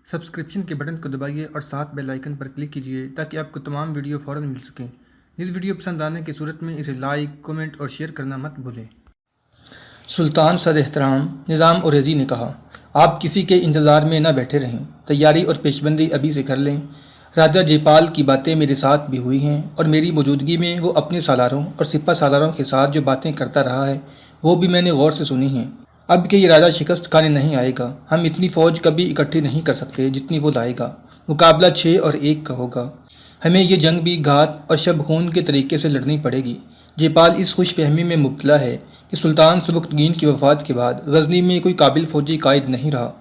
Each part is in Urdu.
سبسکرپشن کے بٹن کو دبائیے اور ساتھ بیل آئیکن پر کلک کیجیے تاکہ آپ کو تمام ویڈیو فوراً مل سکیں۔ اس ویڈیو پسند آنے کی صورت میں اسے لائک، کمنٹ اور شیئر کرنا مت بھولیں۔ سلطان صد احترام نظام اوریزی نے کہا، آپ کسی کے انتظار میں نہ بیٹھے رہیں، تیاری اور پیش بندی ابھی سے کر لیں۔ راجہ جے پال کی باتیں میرے ساتھ بھی ہوئی ہیں اور میری موجودگی میں وہ اپنے سالاروں اور سپہ سالاروں کے ساتھ جو باتیں کرتا رہا ہے وہ بھی میں نے غور سے سنی ہیں۔ اب کہ یہ راجہ شکست کھانے نہیں آئے گا، ہم اتنی فوج کبھی اکٹھی نہیں کر سکتے جتنی وہ لائے گا۔ مقابلہ 6 اور 1 کا ہوگا۔ ہمیں یہ جنگ بھی گھات اور شب خون کے طریقے سے لڑنی پڑے گی۔ جے پال اس خوش فہمی میں مبتلا ہے کہ سلطان سبکتگین کی وفات کے بعد غزنی میں کوئی قابل فوجی قائد نہیں رہا۔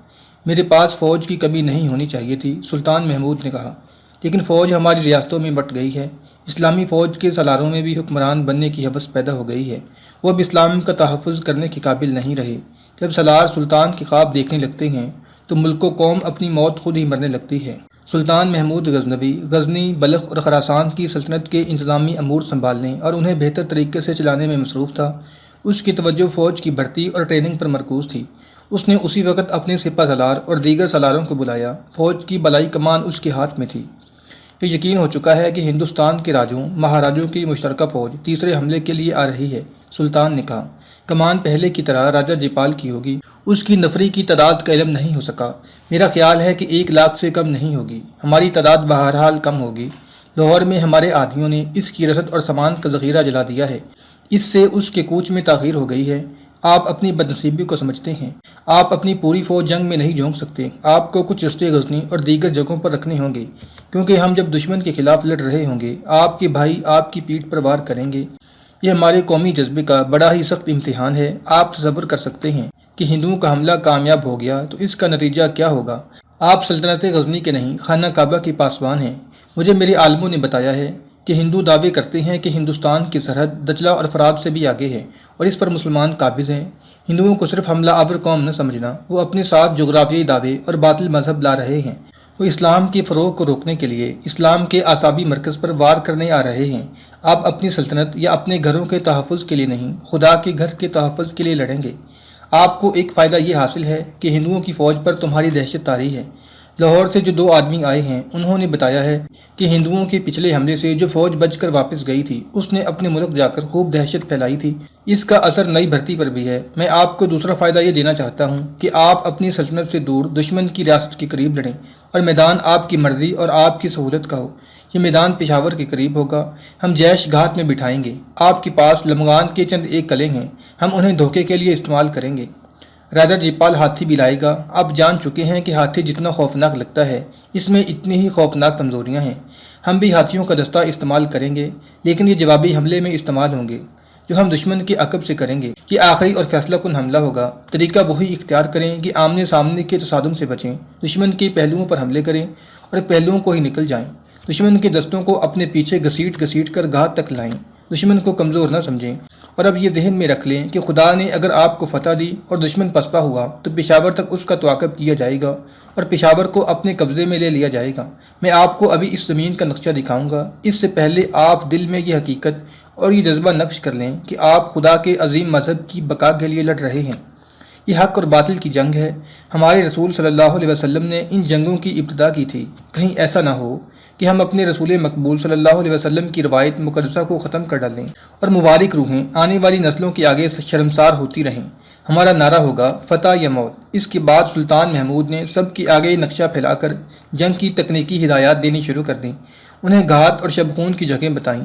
میرے پاس فوج کی کمی نہیں ہونی چاہیے تھی، سلطان محمود نے کہا، لیکن فوج ہماری ریاستوں میں بٹ گئی ہے۔ اسلامی فوج کے سالاروں میں بھی حکمران بننے کی حوث پیدا ہو گئی ہے۔ وہ اب اسلام کا تحفظ کرنے کے قابل نہیں رہے۔ جب سالار سلطان کے خواب دیکھنے لگتے ہیں تو ملک و قوم اپنی موت خود ہی مرنے لگتی ہے۔ سلطان محمود غزنوی غزنی، بلخ اور خراسان کی سلطنت کے انتظامی امور سنبھالنے اور انہیں بہتر طریقے سے چلانے میں مصروف تھا۔ اس کی توجہ فوج کی بھرتی اور ٹریننگ پر مرکوز تھی۔ اس نے اسی وقت اپنے سپہ سالار اور دیگر سالاروں کو بلایا۔ فوج کی بلائی کمان اس کے ہاتھ میں تھی۔ یہ یقین ہو چکا ہے کہ ہندوستان کے راجوں مہاراجوں کی مشترکہ فوج تیسرے حملے کے لیے آ رہی ہے، سلطان نے کہا۔ کمان پہلے کی طرح راجہ جے پال کی ہوگی۔ اس کی نفری کی تعداد کا علم نہیں ہو سکا۔ میرا خیال ہے کہ 1 لاکھ سے کم نہیں ہوگی۔ ہماری تعداد بہرحال کم ہوگی۔ لاہور میں ہمارے آدمیوں نے اس کی رسد اور سامان کا ذخیرہ جلا دیا ہے۔ اس سے اس کے کوچ میں تاخیر ہو گئی ہے۔ آپ اپنی بدنصیبی کو سمجھتے ہیں۔ آپ اپنی پوری فوج جنگ میں نہیں جھونک سکتے۔ آپ کو کچھ رستے غزنی اور دیگر جگہوں پر رکھنے ہوں گے، کیونکہ ہم جب دشمن کے خلاف لڑ رہے ہوں گے آپ کے بھائی آپ کی پیٹھ پر وار کریں گے۔ یہ ہمارے قومی جذبے کا بڑا ہی سخت امتحان ہے۔ آپ تصور کر سکتے ہیں کہ ہندوؤں کا حملہ کامیاب ہو گیا تو اس کا نتیجہ کیا ہوگا۔ آپ سلطنت غزنی کے نہیں، خانہ کعبہ کے پاسبان ہیں۔ مجھے میرے عالموں نے بتایا ہے کہ ہندو دعوے کرتے ہیں کہ ہندوستان کی سرحد دجلہ اور فرات سے بھی آگے ہے اور اس پر مسلمان قابض ہیں۔ ہندوؤں کو صرف حملہ آور قوم نہ سمجھنا، وہ اپنے ساتھ جغرافیائی دعوے اور باطل مذہب لا رہے ہیں۔ وہ اسلام کے فروغ کو روکنے کے لیے اسلام کے اعصابی مرکز پر وار کرنے آ رہے ہیں۔ آپ اپنی سلطنت یا اپنے گھروں کے تحفظ کے لیے نہیں، خدا کے گھر کے تحفظ کے لیے لڑیں گے۔ آپ کو ایک فائدہ یہ حاصل ہے کہ ہندوؤں کی فوج پر تمہاری دہشت طاری ہے۔ لاہور سے جو 2 آدمی آئے ہیں انہوں نے بتایا ہے کہ ہندوؤں کے پچھلے حملے سے جو فوج بچ کر واپس گئی تھی اس نے اپنے ملک جا کر خوب دہشت پھیلائی تھی۔ اس کا اثر نئی بھرتی پر بھی ہے۔ میں آپ کو دوسرا فائدہ یہ دینا چاہتا ہوں کہ آپ اپنی سلطنت سے دور دشمن کی ریاست کے قریب لڑیں اور میدان آپ کی مرضی اور آپ کی سہولت کا ہو۔ یہ میدان پشاور کے قریب ہوگا۔ ہم جیش گھاٹ میں بٹھائیں گے۔ آپ کے پاس لمغان کے چند 1 قلعے ہیں، ہم انہیں دھوکے کے لیے استعمال کریں گے۔ راجہ جے پال ہاتھی بھی لائے گا۔ آپ جان چکے ہیں کہ ہاتھی جتنا خوفناک لگتا ہے اس میں اتنی ہی خوفناک کمزوریاں ہیں۔ ہم بھی ہاتھیوں کا دستہ استعمال کریں گے، لیکن یہ جوابی حملے میں استعمال ہوں گے جو ہم دشمن کے عقب سے کریں گے۔ یہ آخری اور فیصلہ کن حملہ ہوگا۔ طریقہ وہی اختیار کریں کہ آمنے سامنے کے تصادم سے بچیں، دشمن کے پہلوؤں پر حملے کریں اور پہلوؤں کو ہی نکل جائیں۔ دشمن کے دستوں کو اپنے پیچھے گھسیٹ کر گھات تک لائیں۔ دشمن کو کمزور نہ سمجھیں اور اب یہ ذہن میں رکھ لیں کہ خدا نے اگر آپ کو فتح دی اور دشمن پسپا ہوا تو پشاور تک اس کا تعاقب کیا جائے گا اور پشاور کو اپنے قبضے میں لے لیا جائے گا۔ میں آپ کو ابھی اس زمین کا نقشہ دکھاؤں گا۔ اس سے پہلے آپ دل میں یہ حقیقت اور یہ جذبہ نقش کر لیں کہ آپ خدا کے عظیم مذہب کی بقا کے لیے لڑ رہے ہیں۔ یہ حق اور باطل کی جنگ ہے۔ ہمارے رسول صلی اللہ علیہ وسلم نے ان جنگوں کی ابتدا کی تھی۔ کہیں ایسا نہ ہو کہ ہم اپنے رسول مقبول صلی اللہ علیہ وسلم کی روایت مقدسہ کو ختم کر ڈالیں اور مبارک روحیں آنے والی نسلوں کے آگے شرمسار ہوتی رہیں۔ ہمارا نعرہ ہوگا فتح یا موت۔ اس کے بعد سلطان محمود نے سب کے آگے نقشہ پھیلا کر جنگ کی تکنیکی ہدایات دینی شروع کر دیں، انہیں گھات اور شب خون کی جگہیں بتائیں۔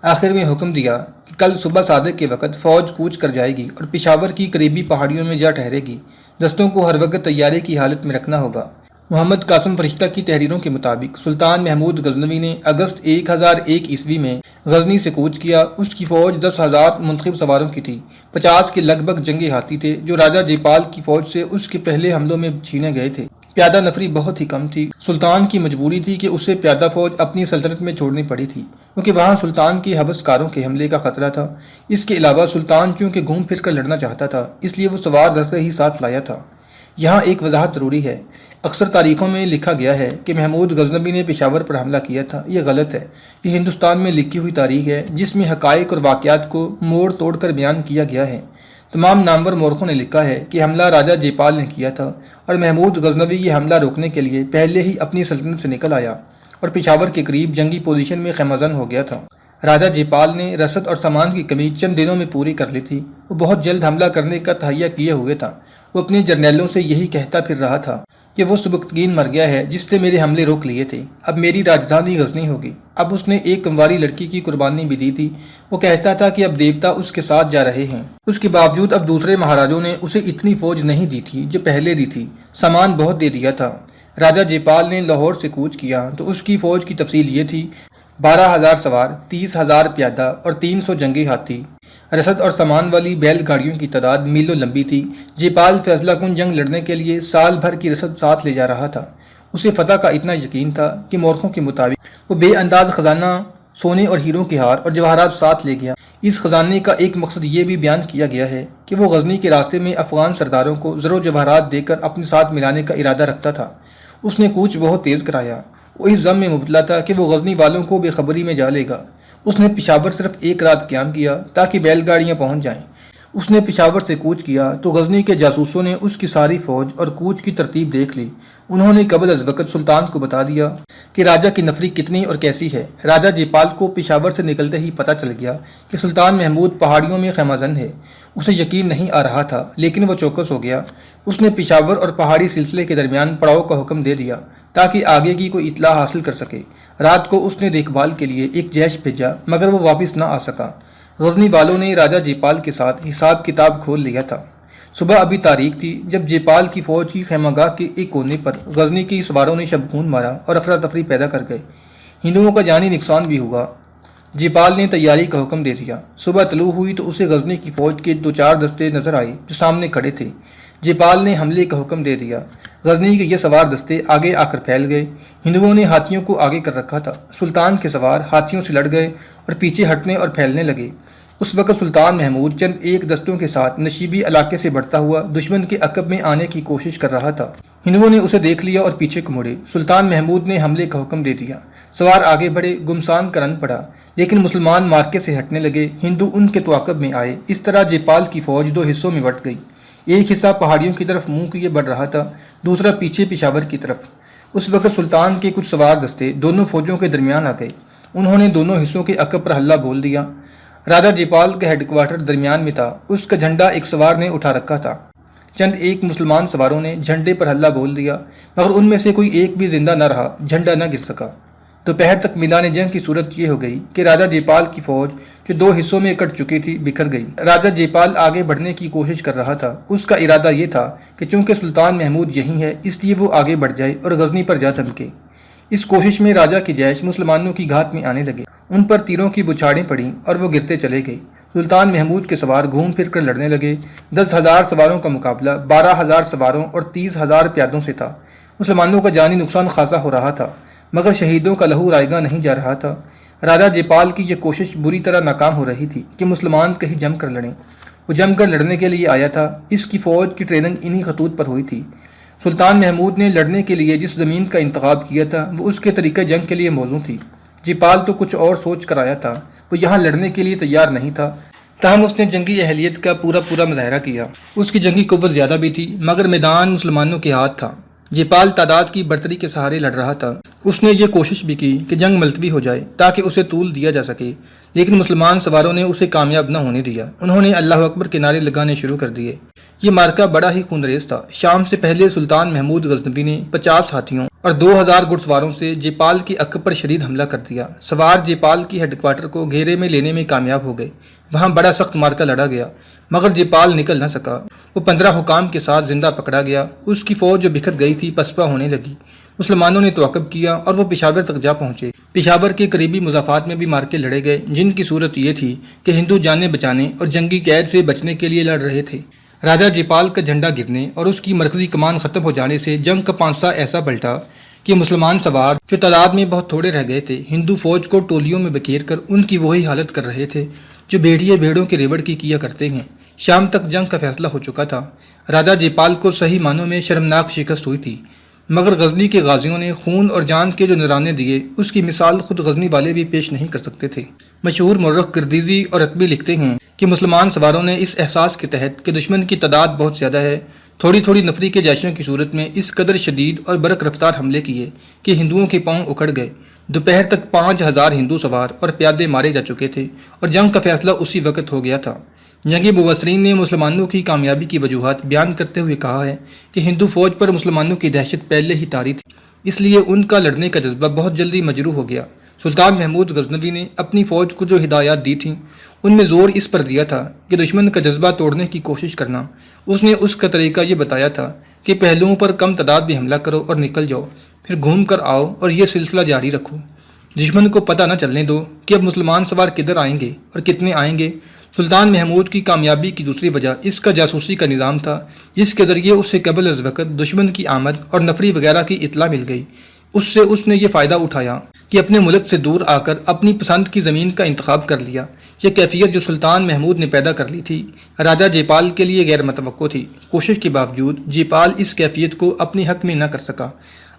آخر میں حکم دیا کہ کل صبح صادق کے وقت فوج کوچ کر جائے گی اور پشاور کی قریبی پہاڑیوں میں جا ٹھہرے گی۔ دستوں کو ہر وقت تیاری کی حالت میں رکھنا ہوگا۔ محمد قاسم فرشتہ کی تحریروں کے مطابق سلطان محمود غزنوی نے اگست 1001 عیسوی میں غزنی سے کوچ کیا۔ اس کی فوج 10,000 منتخب سواروں کی تھی۔ 50 کے لگ بھگ جنگی ہاتھی تھے جو راجہ جے پال کی فوج سے اس کے پہلے حملوں میں چھینے گئے تھے۔ پیادہ نفری بہت ہی کم تھی۔ سلطان کی مجبوری تھی کہ اسے پیادہ فوج اپنی سلطنت میں چھوڑنی پڑی تھی کیونکہ وہاں سلطان کی حبس کاروں کے حملے کا خطرہ تھا۔ اس کے علاوہ سلطان چونکہ گھوم پھر کر لڑنا چاہتا تھا اس لیے وہ سوار دستے ہی ساتھ لایا تھا۔ یہاں ایک وضاحت ضروری ہے۔ اکثر تاریخوں میں لکھا گیا ہے کہ محمود غزنوی نے پشاور پر حملہ کیا تھا۔ یہ غلط ہے۔ یہ ہندوستان میں لکھی ہوئی تاریخ ہے جس میں حقائق اور واقعات کو موڑ توڑ کر بیان کیا گیا ہے۔ تمام نامور مورخوں نے لکھا ہے کہ حملہ راجہ جے پال نے کیا تھا اور محمود غزنوی یہ حملہ روکنے کے لیے پہلے ہی اپنی سلطنت سے نکل آیا اور پشاور کے قریب جنگی پوزیشن میں خیمہ زن ہو گیا تھا۔ راجہ جے پال نے رسد اور سامان کی کمی چند دنوں میں پوری کر لی تھی۔ وہ بہت جلد حملہ کرنے کا تہیہ کیے ہوئے تھا۔ وہ اپنے جرنیلوں سے یہی کہتا پھر رہا تھا کہ وہ سبکتگین مر گیا ہے جس نے میرے حملے روک لیے تھے، اب میری راجدھانی غزنی ہوگی۔ اب اس نے ایک کنواری لڑکی کی قربانی بھی دی تھی۔ وہ کہتا تھا کہ اب دیوتا اس کے ساتھ جا رہے ہیں۔ اس کے باوجود اب دوسرے مہاراجوں نے اسے اتنی فوج نہیں دی تھی جو پہلے دی تھی، سامان بہت دے دیا تھا۔ راجہ جے پال نے لاہور سے کوچ کیا تو اس کی فوج کی تفصیل یہ تھی: 12,000 سوار، 30,000 پیادہ اور 300 جنگی ہاتھی۔ رسد اور سامان والی بیل گاڑیوں کی تعداد میلوں لمبی تھی۔ جے پال فیصلہ کن جنگ لڑنے کے لیے سال بھر کی رسد ساتھ لے جا رہا تھا۔ اسے فتح کا اتنا یقین تھا کہ مورخوں کے مطابق وہ بے انداز خزانہ سونے اور ہیروں کے ہار اور جواہرات ساتھ لے گیا۔ اس خزانے کا ایک مقصد یہ بھی بیان کیا گیا ہے کہ وہ غزنی کے راستے میں افغان سرداروں کو زر و جواہرات دے کر اپنے ساتھ ملانے کا ارادہ رکھتا تھا۔ اس نے کوچ بہت تیز کرایا۔ وہ اس ضم میں مبتلا تھا کہ وہ غزنی والوں کو بے خبری میں جا لے گا۔ اس نے پشاور صرف ایک رات قیام کیا تاکہ بیل گاڑیاں پہنچ جائیں۔ اس نے پشاور سے کوچ کیا تو غزنی کے جاسوسوں نے اس کی ساری فوج اور کوچ کی ترتیب دیکھ لی۔ انہوں نے قبل از وقت سلطان کو بتا دیا کہ راجہ کی نفری کتنی اور کیسی ہے۔ راجہ جے پال کو پشاور سے نکلتے ہی پتہ چل گیا کہ سلطان محمود پہاڑیوں میں خیمہ زن ہے۔ اسے یقین نہیں آ رہا تھا لیکن وہ چوکس ہو گیا۔ اس نے پشاور اور پہاڑی سلسلے کے درمیان پڑاؤ کا حکم دے دیا تاکہ آگے کی کوئی اطلاع حاصل کر سکے۔ رات کو اس نے دیکھ بھال کے لیے ایک جیش بھیجا مگر وہ واپس نہ آ سکا۔ غزنی والوں نے راجہ جے پال کے ساتھ حساب کتاب کھول لیا تھا۔ صبح ابھی تاریک تھی جب جے پال کی فوج کی خیمہ گاہ کے ایک کونے پر غزنی کے سواروں نے شب خون مارا اور افراتفری پیدا کر گئے۔ ہندوؤں کا جانی نقصان بھی ہوا۔ جے پال نے تیاری کا حکم دے دیا۔ صبح طلوع ہوئی تو اسے غزنی کی فوج کے 2-4 دستے نظر آئے جو سامنے کھڑے تھے۔ جے پال نے حملے کا حکم دے دیا۔ غزنی کے یہ سوار دستے آگے آ کر پھیل گئے۔ ہندوؤں نے ہاتھیوں کو آگے کر رکھا تھا۔ سلطان کے سوار ہاتھیوں سے لڑ گئے اور پیچھے ہٹنے اور پھیلنے لگے۔ اس وقت سلطان محمود چند ایک دستوں کے ساتھ نشیبی علاقے سے بڑھتا ہوا دشمن کے عقب میں آنے کی کوشش کر رہا تھا۔ ہندوؤں نے اسے دیکھ لیا اور پیچھے کو مڑے۔ سلطان محمود نے حملے کا حکم دے دیا۔ سوار آگے بڑھے، گمسان کا رن پڑا لیکن مسلمان مارکے سے ہٹنے لگے۔ ہندو ان کے تعاقب میں آئے۔ اس طرح جے پال کی فوج 2 حصوں میں بٹ گئی۔ ایک حصہ پہاڑیوں کی طرف منہ کیے بڑھ رہا تھا، دوسرا پیچھے پشاور کی طرف۔ اس وقت سلطان کے کچھ سوار دستے دونوں فوجوں کے درمیان آ گئے۔ انہوں نے دونوں حصوں کے عقب پر حلہ بول دیا۔ راجہ جے پال کا ہیڈ کوارٹر درمیان میں تھا۔ اس کا جھنڈا ایک سوار نے اٹھا رکھا تھا۔ چند ایک مسلمان سواروں نے جھنڈے پر حلہ بول دیا مگر ان میں سے کوئی ایک بھی زندہ نہ رہا، جھنڈا نہ گر سکا۔ دوپہر تک میدان جنگ کی صورت یہ ہو گئی کہ راجہ جے پال کی فوج جو 2 حصوں میں کٹ چکی تھی بکھر گئی۔ راجہ جے پال آگے بڑھنے کی کوشش کر رہا تھا۔ اس کا ارادہ یہ تھا کہ چونکہ سلطان محمود یہیں ہے اس لیے وہ آگے بڑھ جائے اور غزنی پر جا دھمکے۔ اس کوشش میں راجہ کی جیش مسلمانوں کی گھات میں آنے لگے۔ ان پر تیروں کی بچھاڑیں پڑیں اور وہ گرتے چلے گئے۔ سلطان محمود کے سوار گھوم پھر کر لڑنے لگے۔ 10,000 سواروں کا مقابلہ 12,000 سواروں اور 30,000 پیادوں سے تھا۔ مسلمانوں کا جانی نقصان خاصا ہو رہا تھا مگر شہیدوں کا لہو رائے گاں نہیں جا رہا تھا۔ راجہ جے پال کی یہ کوشش بری طرح ناکام ہو رہی تھی کہ مسلمان کہیں جم کر لڑیں۔ وہ جم کر لڑنے کے لیے آیا تھا۔ اس کی فوج کی ٹریننگ انہی خطوط پر ہوئی تھی۔ سلطان محمود نے لڑنے کے لیے جس زمین کا انتخاب کیا تھا وہ اس کے طریقہ جنگ کے لیے موزوں تھی۔ جے پال تو کچھ اور سوچ کر آیا تھا۔ وہ یہاں لڑنے کے لیے تیار نہیں تھا، تاہم اس نے جنگی اہلیت کا پورا مظاہرہ کیا۔ اس کی جنگی قوت زیادہ بھی تھی مگر میدان مسلمانوں کے ہاتھ تھا۔ جے پال تعداد کی برتری کے سہارے لڑ رہا تھا۔ اس نے یہ کوشش بھی کی کہ جنگ ملتوی ہو جائے تاکہ اسے طول دیا جا سکے لیکن مسلمان سواروں نے اسے کامیاب نہ ہونے دیا۔ انہوں نے اللہ اکبر کے نعرے لگانے شروع کر دیے۔ یہ مارکہ بڑا ہی خونریز تھا۔ شام سے پہلے سلطان محمود غزنوی نے 50 ہاتھیوں اور 2,000 گھڑ سواروں سے جے پال کے عقب پر شدید حملہ کر دیا۔ سوار جے پال کی ہیڈ کوارٹر کو گھیرے میں لینے میں کامیاب ہو گئے۔ وہاں بڑا سخت مارکہ لڑا گیا مگر جے پال نکل نہ سکا۔ وہ 15 حکام کے ساتھ زندہ پکڑا گیا۔ اس کی فوج جو بکھر گئی تھی پسپا ہونے لگی۔ مسلمانوں نے تعاقب کیا اور وہ پشاور تک جا پہنچے۔ پشاور کے قریبی مضافات میں بھی مارکے لڑے گئے جن کی صورت یہ تھی کہ ہندو جانیں بچانے اور جنگی قید سے بچنے کے لیے لڑ رہے تھے۔ راجہ جے پال کا جھنڈا گرنے اور اس کی مرکزی کمان ختم ہو جانے سے جنگ کا پانسہ ایسا پلٹا کہ مسلمان سوار جو تعداد میں بہت تھوڑے رہ گئے تھے ہندو فوج کو ٹولیوں میں بکھیر کر ان کی وہی حالت کر رہے تھے جو بھیڑیے بھیڑوں کے ریوڑ کی کیا کرتے ہیں۔ شام تک جنگ کا فیصلہ ہو چکا تھا۔ راجہ جے پال کو صحیح معنوں میں شرمناک شکست ہوئی تھی مگر غزنی کے غازیوں نے خون اور جان کے جو نذرانے دیے اس کی مثال خود غزنی والے بھی پیش نہیں کر سکتے تھے۔ مشہور مورخ گردیزی اور رتبی لکھتے ہیں کہ مسلمان سواروں نے اس احساس کے تحت کہ دشمن کی تعداد بہت زیادہ ہے تھوڑی تھوڑی نفری کے جیشوں کی صورت میں اس قدر شدید اور برق رفتار حملے کیے کہ ہندوؤں کے پاؤں اکھڑ گئے۔ دوپہر تک 5000 ہندو سوار اور پیادے مارے جا چکے تھے اور جنگ کا فیصلہ اسی وقت ہو گیا تھا۔ جنگی مبصرین نے مسلمانوں کی کامیابی کی وجوہات بیان کرتے ہوئے کہا ہے کہ ہندو فوج پر مسلمانوں کی دہشت پہلے ہی طاری تھی، اس لیے ان کا لڑنے کا جذبہ بہت جلدی مجروح ہو گیا۔ سلطان محمود غزنوی نے اپنی فوج کو جو ہدایات دی تھیں ان میں زور اس پر دیا تھا کہ دشمن کا جذبہ توڑنے کی کوشش کرنا۔ اس نے اس کا طریقہ یہ بتایا تھا کہ پہلوؤں پر کم تعداد میں حملہ کرو اور نکل جاؤ، پھر گھوم کر آؤ اور یہ سلسلہ جاری رکھو۔ دشمن کو پتہ نہ چلنے دو کہ اب مسلمان سوار کدھر آئیں گے اور کتنے آئیں گے۔ سلطان محمود کی کامیابی کی دوسری وجہ اس کا جاسوسی کا نظام تھا، جس کے ذریعے اسے قبل از وقت دشمن کی آمد اور نفری وغیرہ کی اطلاع مل گئی۔ اس سے اس نے یہ فائدہ اٹھایا کہ اپنے ملک سے دور آ کر اپنی پسند کی زمین کا انتخاب کر لیا۔ یہ کیفیت جو سلطان محمود نے پیدا کر لی تھی راجہ جے پال کے لیے غیر متوقع تھی۔ کوشش کے باوجود جے پال اس کیفیت کو اپنے حق میں نہ کر سکا۔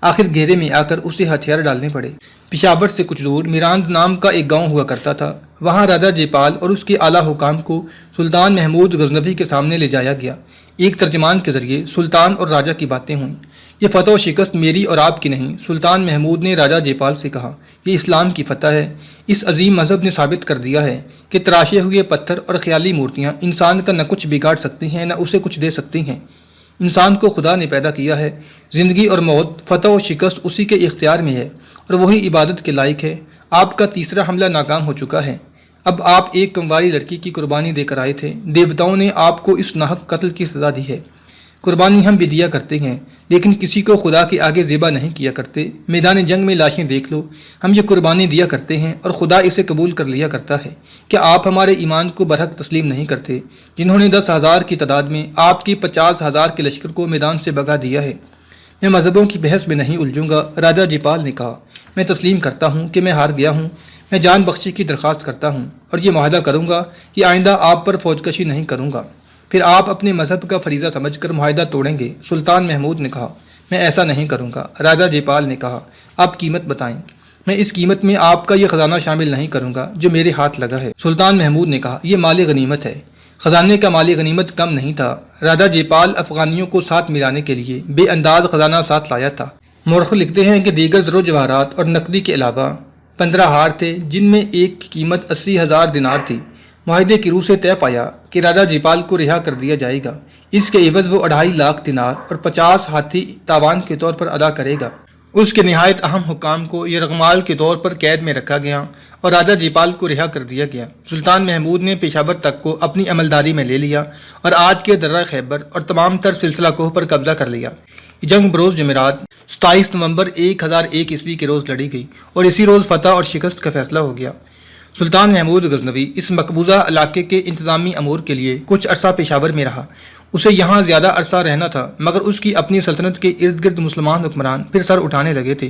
آخر گھیرے میں آ کر اسے ہتھیار ڈالنے پڑے۔ پشاور سے کچھ دور میراند نام کا ایک گاؤں ہوا کرتا تھا۔ وہاں راجہ جے پال اور اس کے اعلیٰ حکام کو سلطان محمود غزنوی کے سامنے لے جایا گیا۔ ایک ترجمان کے ذریعے سلطان اور راجہ کی باتیں ہوئیں۔ یہ فتح و شکست میری اور آپ کی نہیں، سلطان محمود نے راجہ جے پال سے کہا، یہ اسلام کی فتح ہے۔ اس عظیم مذہب نے ثابت کر دیا ہے کہ تراشے ہوئے پتھر اور خیالی مورتیاں انسان کا نہ کچھ بگاڑ سکتی ہیں نہ اسے کچھ دے سکتی ہیں۔ انسان کو خدا نے پیدا کیا ہے، زندگی اور موت، فتح و شکست اسی کے اختیار میں ہے اور وہی عبادت کے لائق ہے۔ آپ کا تیسرا حملہ ناکام ہو چکا ہے۔ اب آپ ایک کنواری لڑکی کی قربانی دے کر آئے تھے، دیوتاؤں نے آپ کو اس ناحق قتل کی سزا دی ہے۔ قربانی ہم بھی دیا کرتے ہیں لیکن کسی کو خدا کے آگے ذبح نہیں کیا کرتے۔ میدان جنگ میں لاشیں دیکھ لو، ہم یہ قربانی دیا کرتے ہیں اور خدا اسے قبول کر لیا کرتا ہے۔ کیا آپ ہمارے ایمان کو برحق تسلیم نہیں کرتے، جنہوں نے 10,000 کی تعداد میں آپ کی 50,000 کے لشکر کو میدان سے بھگا دیا ہے؟ میں مذہبوں کی بحث میں نہیں الجھوں گا، راجہ جے پال نے کہا۔ میں تسلیم کرتا ہوں کہ میں ہار گیا ہوں۔ میں جان بخشی کی درخواست کرتا ہوں اور یہ معاہدہ کروں گا کہ آئندہ آپ پر فوج کشی نہیں کروں گا۔ پھر آپ اپنے مذہب کا فریضہ سمجھ کر معاہدہ توڑیں گے، سلطان محمود نے کہا۔ میں ایسا نہیں کروں گا، راجہ جے پال نے کہا۔ آپ قیمت بتائیں۔ میں اس قیمت میں آپ کا یہ خزانہ شامل نہیں کروں گا جو میرے ہاتھ لگا ہے، سلطان محمود نے کہا۔ یہ مال غنیمت ہے۔ خزانے کا مال غنیمت کم نہیں تھا۔ راجہ جے پال افغانیوں کو ساتھ ملانے کے لیے بے انداز خزانہ ساتھ لایا تھا۔ مورخ لکھتے ہیں کہ دیگر زر و جواہرات اور نقدی کے علاوہ 15 ہار تھے، جن میں ایک کی قیمت 80,000 دینار تھی۔ معاہدے کی روح سے طے پایا کہ راجہ جے پال کو رہا کر دیا جائے گا۔ اس کے عوض وہ 2.5 لاکھ دینار اور 50 ہاتھی تاوان کے طور پر ادا کرے گا۔ اس کے نہایت اہم حکام کو یہ رقمال کے طور پر قید میں رکھا گیا اور راجہ جے پال کو رہا کر دیا گیا۔ سلطان محمود نے پشاور تک کو اپنی عملداری میں لے لیا اور آج کے درہ خیبر اور تمام تر سلسلہ کوہ پر قبضہ کر لیا۔ یہ جنگ بروز جمعرات 27 نومبر 1001 عیسوی کے روز لڑی گئی اور اسی روز فتح اور شکست کا فیصلہ ہو گیا۔ سلطان محمود غزنوی اس مقبوضہ علاقے کے انتظامی امور کے لیے کچھ عرصہ پشاور میں رہا۔ اسے یہاں زیادہ عرصہ رہنا تھا، مگر اس کی اپنی سلطنت کے ارد گرد مسلمان حکمران پھر سر اٹھانے لگے تھے۔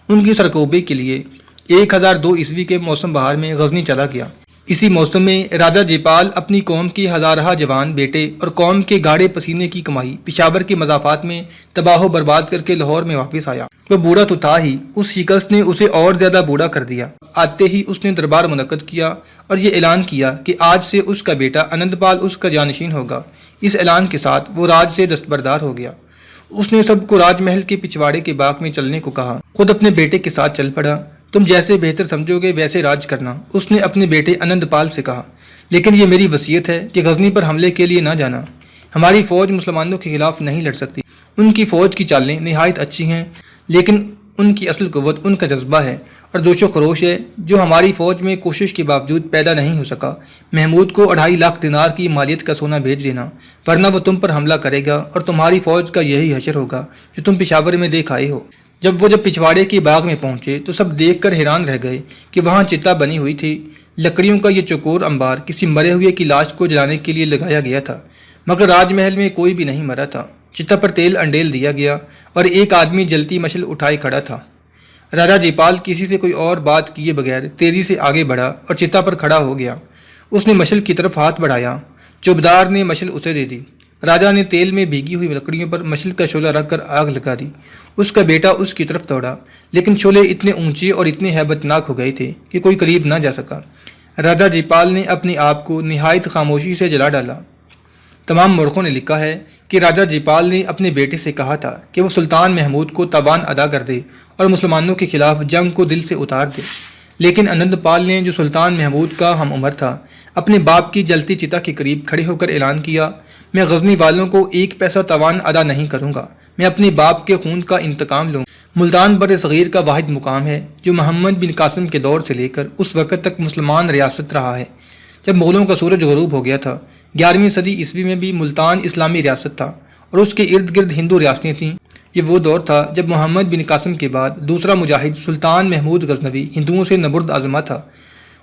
ان کی سرکوبی کے لیے 1002 عیسوی کے موسم بہار میں غزنی چلا گیا۔ اسی موسم میں راجہ جے پال اپنی قوم کی ہزارہ جوان بیٹے اور قوم کے گاڑے پسینے کی کمائی پشاور کے مضافات میں تباہ و برباد کر کے لاہور میں واپس آیا۔ وہ بوڑھا تو تھا ہی، اس شکست نے اسے اور زیادہ بوڑھا کر دیا۔ آتے ہی اس نے دربار منعقد کیا اور یہ اعلان کیا کہ آج سے اس کا بیٹا انند پال اس کا جانشین ہوگا۔ اس اعلان کے ساتھ وہ راج سے دستبردار ہو گیا۔ اس نے سب کو راج محل کے پچھواڑے کے باغ میں چلنے کو کہا، خود اپنے بیٹے کے ساتھ چل پڑا۔ تم جیسے بہتر سمجھو گے ویسے راج کرنا، اس نے اپنے بیٹے انند پال سے کہا، لیکن یہ میری وصیت ہے کہ غزنی پر حملے کے لیے نہ جانا۔ ہماری فوج مسلمانوں کے خلاف نہیں لڑ سکتی۔ ان کی فوج کی چالیں نہایت اچھی ہیں، لیکن ان کی اصل قوت ان کا جذبہ ہے اور جوش و خروش ہے جو ہماری فوج میں کوشش کے باوجود پیدا نہیں ہو سکا۔ محمود کو 2.5 لاکھ دینار کی مالیت کا سونا بھیج دینا، ورنہ وہ تم پر حملہ کرے گا اور تمہاری فوج کا یہی حشر ہوگا جو تم پشاور میں دیکھ آئے ہو۔ جب پچھواڑے کے باغ میں پہنچے تو سب دیکھ کر حیران رہ گئے کہ وہاں چتا بنی ہوئی تھی۔ لکڑیوں کا یہ چوکور انبار کسی مرے ہوئے کی لاش کو جلانے کے لیے لگایا گیا تھا، مگر راج محل میں کوئی بھی نہیں مرا تھا۔ چتا پر تیل انڈیل دیا گیا اور ایک آدمی جلتی مشل اٹھائے کھڑا تھا۔ راجہ جے پال کسی سے کوئی اور بات کیے بغیر تیزی سے آگے بڑھا اور چتا پر کھڑا ہو گیا۔ اس نے مشل کی طرف ہاتھ بڑھایا، چوبدار نے مشل اسے دے دی۔ راجہ نے تیل میں بھیگی ہوئی لکڑیوں پر مشل کا شعلہ رکھ کر آگ لگا دی۔ اس کا بیٹا اس کی طرف دوڑا، لیکن شعلے اتنے اونچے اور اتنے ہیبت ناک ہو گئے تھے کہ کوئی قریب نہ جا سکا۔ راجہ جے پال نے اپنے آپ کو نہایت خاموشی سے جلا ڈالا۔ تمام مورخوں نے لکھا ہے کہ راجہ جیپال نے اپنے بیٹے سے کہا تھا کہ وہ سلطان محمود کو تاوان ادا کر دے اور مسلمانوں کے خلاف جنگ کو دل سے اتار دے، لیکن آنند پال نے، جو سلطان محمود کا ہم عمر تھا، اپنے باپ کی جلتی چتا کے قریب کھڑے ہو کر اعلان کیا، میں غزنی والوں کو 1 پیسہ تاوان ادا نہیں کروں گا، میں اپنے باپ کے خون کا انتقام لوں گا۔ ملتان بر صغیر کا واحد مقام ہے جو محمد بن قاسم کے دور سے لے کر اس وقت تک مسلمان ریاست رہا ہے جب مغلوں کا سورج غروب ہو گیا تھا۔ 11ویں صدی عیسوی میں بھی ملتان اسلامی ریاست تھا اور اس کے ارد گرد ہندو ریاستیں تھیں۔ یہ وہ دور تھا جب محمد بن قاسم کے بعد دوسرا مجاہد سلطان محمود غزنوی ہندوؤں سے نبرد آزما تھا۔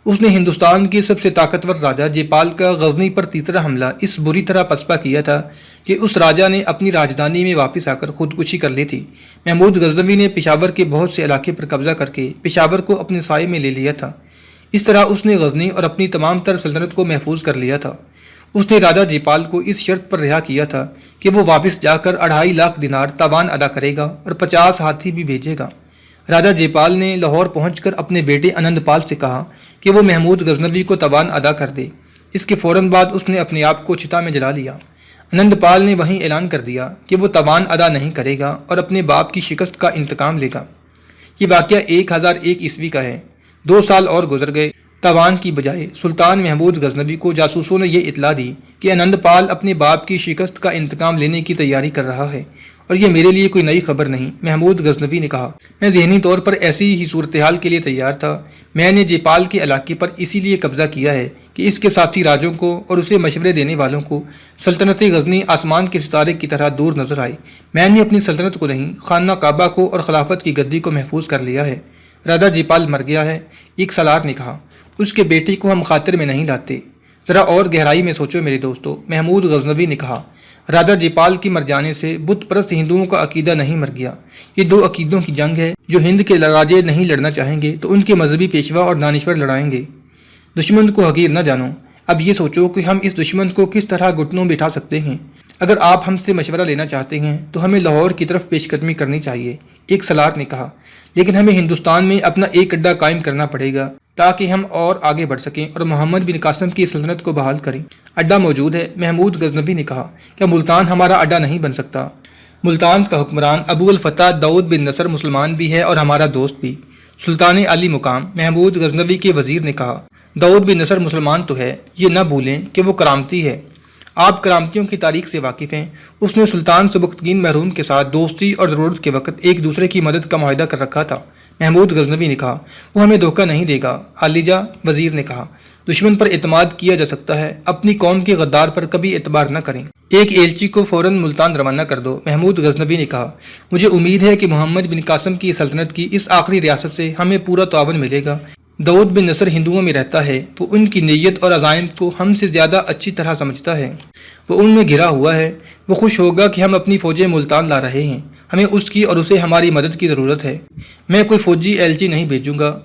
اس نے ہندوستان کے سب سے طاقتور راجہ جیپال کا غزنی پر تیسرا حملہ اس بری طرح پسپا کیا تھا کہ اس راجہ نے اپنی راجدھانی میں واپس آ کر خودکشی کر لی تھی۔ محمود غزنوی نے پشاور کے بہت سے علاقے پر قبضہ کر کے پشاور کو اپنے سائے میں لے لیا تھا۔ اس طرح اس نے غزنی اور اپنی تمام تر سلطنت کو محفوظ کر لیا تھا۔ اس نے راجہ جیپال کو اس شرط پر رہا کیا تھا کہ وہ واپس جا کر 2.5 لاکھ دینار تاوان ادا کرے گا اور 50 ہاتھی بھی بھیجے گا۔ راجہ جیپال نے لاہور پہنچ کر اپنے بیٹے آنند پال سے کہا کہ وہ محمود غزنوی کو تاوان ادا کر دے۔ اس کے فوراً بعد اس نے اپنے آپ کو چتا میں جلا لیا۔ آنند پال نے وہیں اعلان کر دیا کہ وہ تاوان ادا نہیں کرے گا اور اپنے باپ کی شکست کا انتقام لے گا۔ یہ واقعہ 1001 عیسوی کا ہے۔ 2 سال اور گزر گئے۔ تاوان کی بجائے سلطان محمود غزنوی کو جاسوسوں نے یہ اطلاع دی کہ آنند پال اپنے باپ کی شکست کا انتقام لینے کی تیاری کر رہا ہے، اور یہ میرے لیے کوئی نئی خبر نہیں۔ محمود غزنوی نے کہا، میں ذہنی طور پر ایسی ہی صورتحال کے لیے تیار تھا۔ میں نے جیپال کے علاقے پر اسی لیے قبضہ کیا ہے کہ اس کے ساتھی راجوں کو اور اسے مشورے دینے والوں کو سلطنت غزنی آسمان کے ستارے کی طرح دور نظر آئے۔ میں نے اپنی سلطنت کو نہیں، خانہ کعبہ کو اور خلافت کی گدی کو محفوظ کر لیا ہے۔ راجہ جیپال مر گیا ہے، ایک سالار نے کہا۔ اس کے بیٹے کو ہم خاطر میں نہیں لاتے۔ ذرا اور گہرائی میں سوچو میرے دوستو، محمود غزنوی نے کہا۔ راجہ جیپال کی مر جانے سے بت پرست ہندوؤں کا عقیدہ نہیں مر گیا۔ یہ 2 عقیدوں کی جنگ ہے۔ جو ہند کے راجے نہیں لڑنا چاہیں گے تو ان کے مذہبی پیشوا اور دانشور لڑائیں گے۔ دشمن کو حقیر نہ جانو۔ اب یہ سوچو کہ ہم اس دشمن کو کس طرح گھٹنوں بٹھا سکتے ہیں۔ اگر آپ ہم سے مشورہ لینا چاہتے ہیں تو ہمیں لاہور کی طرف پیش قدمی کرنی چاہیے، ایک سالار نے کہا، لیکن ہمیں ہندوستان میں اپنا ایک اڈا قائم کرنا پڑے گا تاکہ ہم اور آگے بڑھ سکیں اور محمد بن قاسم کی سلطنت کو بحال کریں۔ اڈا موجود ہے، محمود غزنوی نے کہا۔ کیا ملتان ہمارا اڈا نہیں بن سکتا؟ ملتان کا حکمران ابو الفتح داؤد بن نصر مسلمان بھی ہے اور ہمارا دوست بھی۔ سلطان علی مقام محمود غزنوی کے وزیر نے کہا، داؤد بن نصر مسلمان تو ہے، یہ نہ بھولیں کہ وہ کرامتی ہے۔ آپ کرامتیوں کی تاریخ سے واقف ہیں۔ اس نے سلطان سبکتگین محروم کے ساتھ دوستی اور ضرورت کے وقت ایک دوسرے کی مدد کا معاہدہ کر رکھا تھا۔ محمود غزنوی نے کہا، وہ ہمیں دھوکہ نہیں دے گا۔ عالیجہ وزیر نے کہا، دشمن پر اعتماد کیا جا سکتا ہے، اپنی قوم کے غدار پر کبھی اعتبار نہ کریں۔ ایک ایلچی کو فوراً ملتان روانہ کر دو۔ محمود غزنوی نے کہا، مجھے امید ہے کہ محمد بن قاسم کی سلطنت کی اس آخری ریاست سے ہمیں پورا تعاون ملے گا۔ داؤد بن نصر ہندوؤں میں رہتا ہے تو ان کی نیت اور عزائم کو ہم سے زیادہ اچھی طرح سمجھتا ہے۔ وہ ان میں گھرا ہوا ہے۔ وہ خوش ہوگا کہ ہم اپنی فوجیں ملتان لا رہے ہیں۔ ہمیں اس کی اور اسے ہماری مدد کی ضرورت ہے۔ میں کوئی فوجی ایلچی نہیں بھیجوں گا۔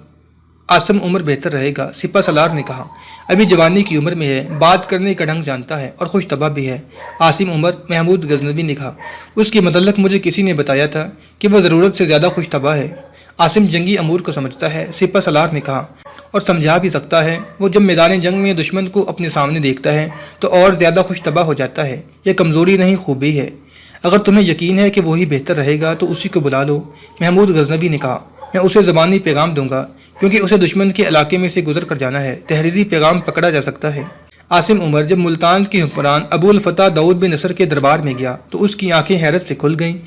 عاصم عمر بہتر رہے گا، سپہ سالار نے کہا۔ ابھی جوانی کی عمر میں ہے، بات کرنے کا ڈھنگ جانتا ہے اور خوش طبع بھی ہے۔ عاصم عمر، محمود غزنوی نے کہا، اس کے متعلق مجھے کسی نے بتایا تھا کہ وہ ضرورت سے زیادہ خوش طبع ہے۔ عاصم جنگی امور کو سمجھتا ہے، سپہ سالار نے کہا، اور سمجھا بھی سکتا ہے۔ وہ جب میدان جنگ میں دشمن کو اپنے سامنے دیکھتا ہے تو اور زیادہ خوش طبع ہو جاتا ہے۔ یہ کمزوری نہیں، خوبی ہے۔ اگر تمہیں یقین ہے کہ وہی بہتر رہے گا تو اسی کو بلا لو۔ محمود غزنوی نے کہا، میں اسے زبانی پیغام دوں گا کیونکہ اسے دشمن کے علاقے میں سے گزر کر جانا ہے۔ تحریری پیغام پکڑا جا سکتا ہے۔ عاصم عمر جب ملتان کے حکمران ابو الفتح داؤد بن نصر کے دربار میں گیا تو اس کی آنکھیں حیرت سے کھل گئیں۔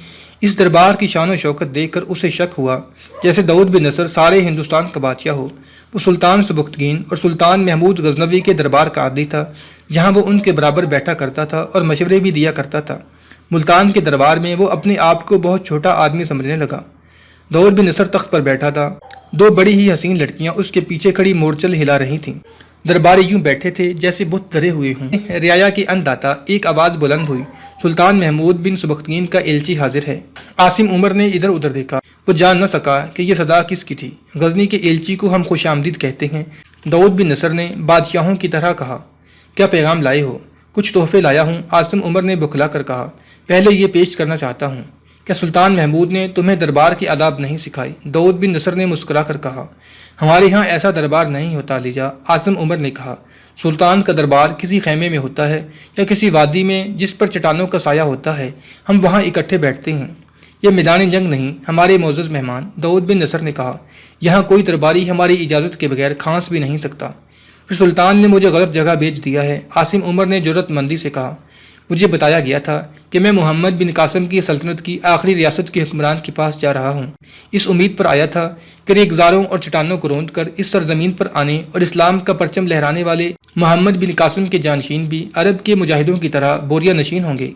اس دربار کی شان و شوکت دیکھ کر اسے شک ہوا جیسے داؤد بن نصر سارے ہندوستان کا بادشاہ ہو۔ وہ سلطان سبکتگین اور سلطان محمود غزنوی کے دربار کا عادی تھا، جہاں وہ ان کے برابر بیٹھا کرتا تھا اور مشورے بھی دیا کرتا تھا۔ ملتان کے دربار میں وہ اپنے آپ کو بہت چھوٹا آدمی سمجھنے لگا۔ داؤد بن نصر تخت پر بیٹھا تھا۔ 2 بڑی ہی حسین لڑکیاں اس کے پیچھے کھڑی مورچل ہلا رہی تھیں۔ درباری یوں بیٹھے تھے جیسے بت دھرے ہوئے ہوں۔ رعایا کے ان داتا، ایک آواز بلند ہوئی، سلطان محمود بن سبکتگین کا ایلچی حاضر ہے۔ عاصم عمر نے ادھر ادھر دیکھا۔ وہ جان نہ سکا کہ یہ صدا کس کی تھی۔ غزنی کے ایلچی کو ہم خوش آمدید کہتے ہیں۔ داؤد بن نصر نے بادشاہوں کی طرح کہا، کیا پیغام لائے ہو؟ کچھ تحفے لایا ہوں، عاصم عمر نے بکھلا کر کہا۔ پہلے یہ پیش کرنا چاہتا ہوں، کیا سلطان محمود نے تمہیں دربار کی آداب نہیں سکھائی؟ داؤد بن نصر نے مسکرا کر کہا، ہمارے ہاں ایسا دربار نہیں ہوتا علیجہ۔ عاصم عمر نے کہا، سلطان کا دربار کسی خیمے میں ہوتا ہے یا کسی وادی میں جس پر چٹانوں کا سایہ ہوتا ہے، ہم وہاں اکٹھے بیٹھتے ہیں۔ یہ میدان جنگ نہیں، ہمارے معزز مہمان، داؤد بن نصر نے کہا۔ یہاں کوئی درباری ہماری اجازت کے بغیر کھانس بھی نہیں سکتا۔ پھر سلطان نے مجھے غلط جگہ بھیج دیا ہے، عاصم عمر نے جرأت مندی سے کہا۔ مجھے بتایا گیا تھا کہ میں محمد بن قاسم کی سلطنت کی آخری ریاست کے حکمران کے پاس جا رہا ہوں۔ اس امید پر آیا تھا کہ ریگزاروں اور چٹانوں کو روند کر اس سرزمین پر آنے اور اسلام کا پرچم لہرانے والے محمد بن قاسم کے جانشین بھی عرب کے مجاہدوں کی طرح بوریا نشین ہوں گے۔